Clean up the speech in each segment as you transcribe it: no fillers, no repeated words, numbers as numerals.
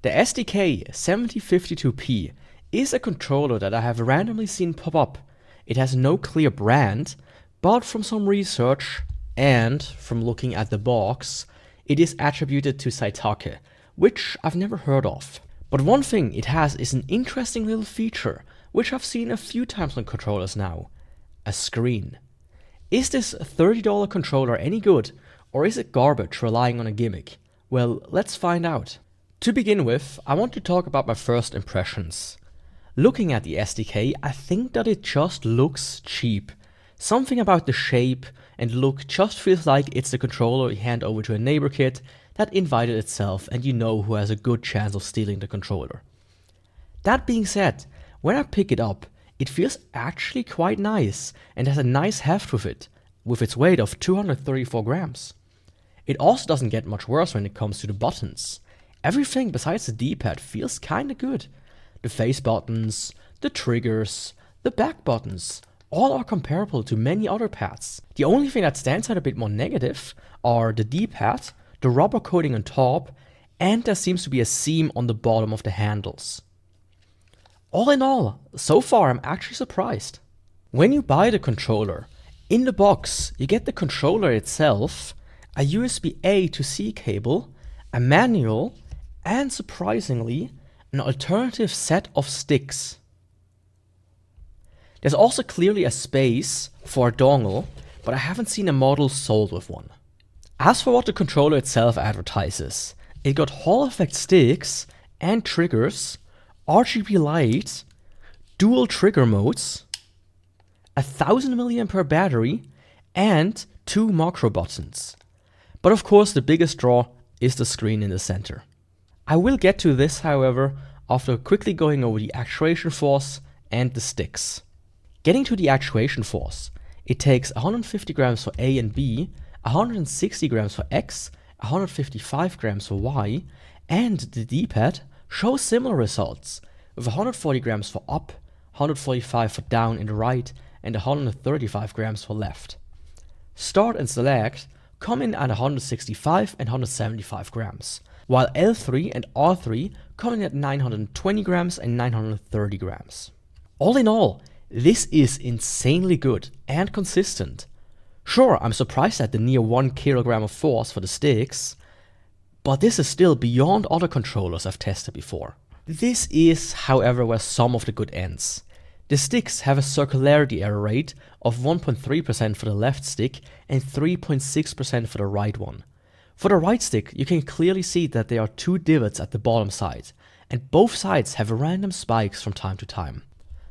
The STK-7052P is a controller that I have randomly seen pop up. It has no clear brand, but from some research and from looking at the box, it is attributed to Saitake, which I've never heard of. But one thing it has is an interesting little feature, which I've seen a few times on controllers now: a screen. Is this $30 controller any good, or is it garbage relying on a gimmick? Well, let's find out. To begin with, I want to talk about my first impressions. Looking at the STK, I think that it just looks cheap. Something about the shape and look just feels like it's the controller you hand over to a neighbor kid that invited itself and you know who has a good chance of stealing the controller. That being said, when I pick it up, it feels actually quite nice and has a nice heft with its weight of 234 grams. It also doesn't get much worse when it comes to the buttons. Everything besides the D-pad feels kinda good. The face buttons, the triggers, the back buttons, all are comparable to many other pads. The only thing that stands out a bit more negative are the D-pad, the rubber coating on top, and there seems to be a seam on the bottom of the handles. All in all, so far I'm actually surprised. When you buy the controller, in the box you get the controller itself, a USB-A to C cable, a manual, and surprisingly, an alternative set of sticks. There's also clearly a space for a dongle, but I haven't seen a model sold with one. As for what the controller itself advertises, it got Hall effect sticks and triggers, RGB light, dual trigger modes, a 1000 mAh battery, and 2 macro buttons. But of course the biggest draw is the screen in the center. I will get to this, however, after quickly going over the actuation force and the sticks. Getting to the actuation force, it takes 150 grams for A and B, 160 grams for X, 155 grams for Y, and the D-pad shows similar results, with 140 grams for up, 145 for down in the right, and 135 grams for left. Start and select come in at 165 and 175 grams, while L3 and R3 come in at 920 grams and 930 grams. All in all, this is insanely good and consistent. Sure, I'm surprised at the near 1 kilogram of force for the sticks, but this is still beyond other controllers I've tested before. This is, however, where some of the good ends. The sticks have a circularity error rate of 1.3% for the left stick and 3.6% for the right one. For the right stick, you can clearly see that there are 2 divots at the bottom side, and both sides have random spikes from time to time.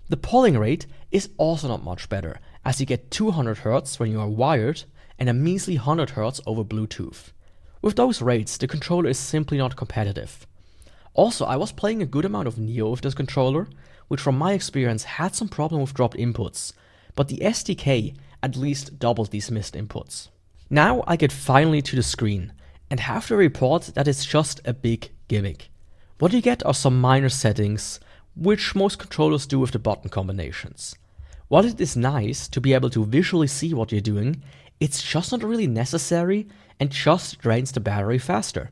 The polling rate is also not much better, as you get 200 Hz when you are wired and a measly 100 Hz over Bluetooth. With those rates, the controller is simply not competitive. Also, I was playing a good amount of Neo with this controller, which from my experience had some problem with dropped inputs, but the STK at least doubled these missed inputs. Now I get finally to the screen, and have to report that it's just a big gimmick. What you get are some minor settings, which most controllers do with the button combinations. While it is nice to be able to visually see what you're doing, it's just not really necessary and just drains the battery faster,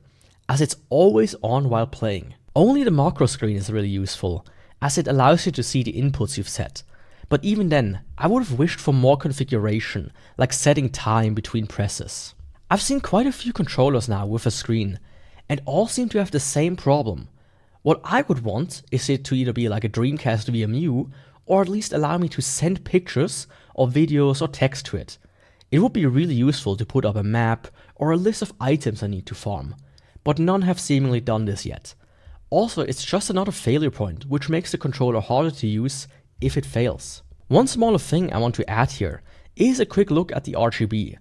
as it's always on while playing. Only the macro screen is really useful, as it allows you to see the inputs you've set. But even then, I would have wished for more configuration, like setting time between presses. I've seen quite a few controllers now with a screen, and all seem to have the same problem. What I would want is it to either be like a Dreamcast VMU, or at least allow me to send pictures or videos or text to it. It would be really useful to put up a map or a list of items I need to farm, but none have seemingly done this yet. Also, it's just another failure point, which makes the controller harder to use if it fails. One smaller thing I want to add here is a quick look at the RGB.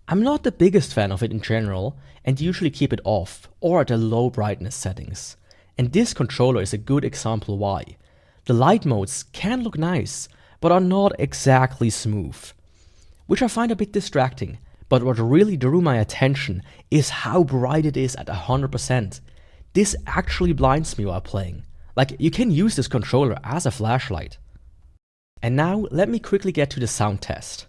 I'm not the biggest fan of it in general, and usually keep it off or at the low brightness settings. And this controller is a good example why. The light modes can look nice, but are not exactly smooth, which I find a bit distracting. But what really drew my attention is how bright it is at 100%. This actually blinds me while playing. Like, you can use this controller as a flashlight. And now let me quickly get to the sound test.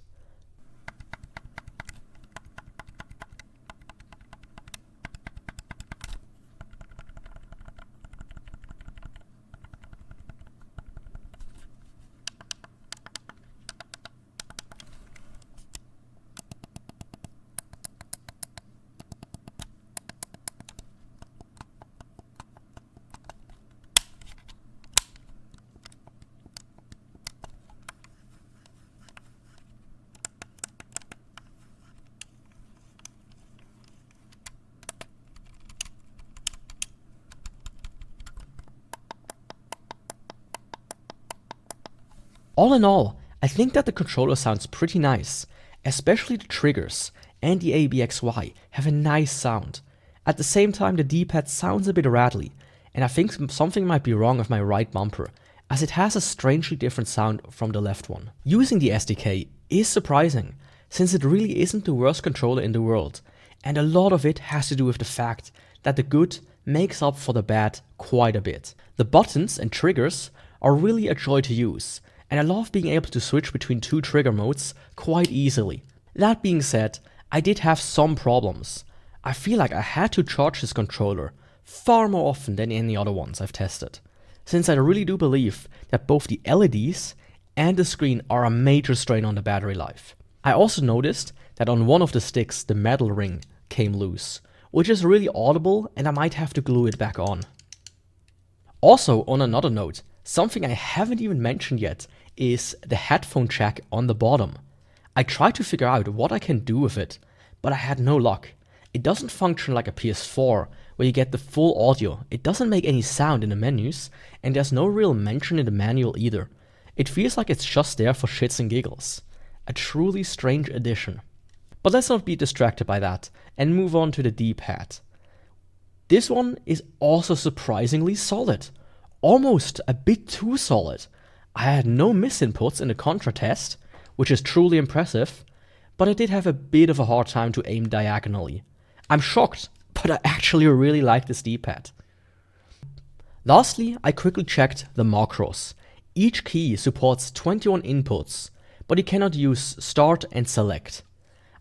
All in all, I think that the controller sounds pretty nice, especially the triggers and the ABXY have a nice sound. At the same time, the D-pad sounds a bit rattly, and I think something might be wrong with my right bumper, as it has a strangely different sound from the left one. Using the SDK is surprising, since it really isn't the worst controller in the world, and a lot of it has to do with the fact that the good makes up for the bad quite a bit. The buttons and triggers are really a joy to use, and I love being able to switch between two trigger modes quite easily. That being said, I did have some problems. I feel like I had to charge this controller far more often than any other ones I've tested, since I really do believe that both the LEDs and the screen are a major strain on the battery life. I also noticed that on one of the sticks the metal ring came loose, which is really audible and I might have to glue it back on. Also, on another note, something I haven't even mentioned yet is the headphone jack on the bottom. I tried to figure out what I can do with it, but I had no luck. It doesn't function like a PS4, where you get the full audio. It doesn't make any sound in the menus, and there's no real mention in the manual either. It feels like it's just there for shits and giggles. A truly strange addition. But let's not be distracted by that, and move on to the D-pad. This one is also surprisingly solid. Almost a bit too solid. I had no misinputs in the contra test, which is truly impressive, but I did have a bit of a hard time to aim diagonally. I'm shocked, but I actually really like this D-pad. Lastly, I quickly checked the macros. Each key supports 21 inputs, but you cannot use start and select.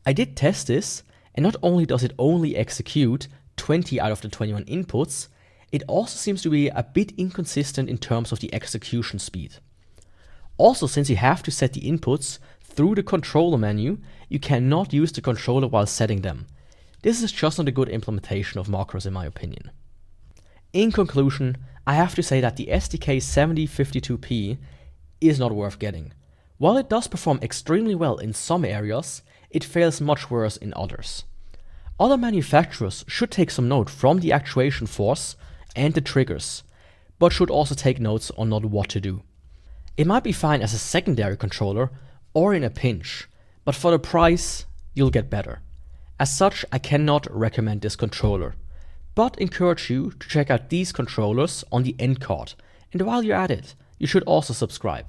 I did test this, and not only does it only execute 20 out of the 21 inputs, it also seems to be a bit inconsistent in terms of the execution speed. Also, since you have to set the inputs through the controller menu, you cannot use the controller while setting them. This is just not a good implementation of macros in my opinion. In conclusion, I have to say that the STK-7052P is not worth getting. While it does perform extremely well in some areas, it fails much worse in others. Other manufacturers should take some note from the actuation force and the triggers, but should also take notes on not what to do. It might be fine as a secondary controller or in a pinch, but for the price, you'll get better. As such, I cannot recommend this controller, but encourage you to check out these controllers on the end card, and while you're at it, you should also subscribe.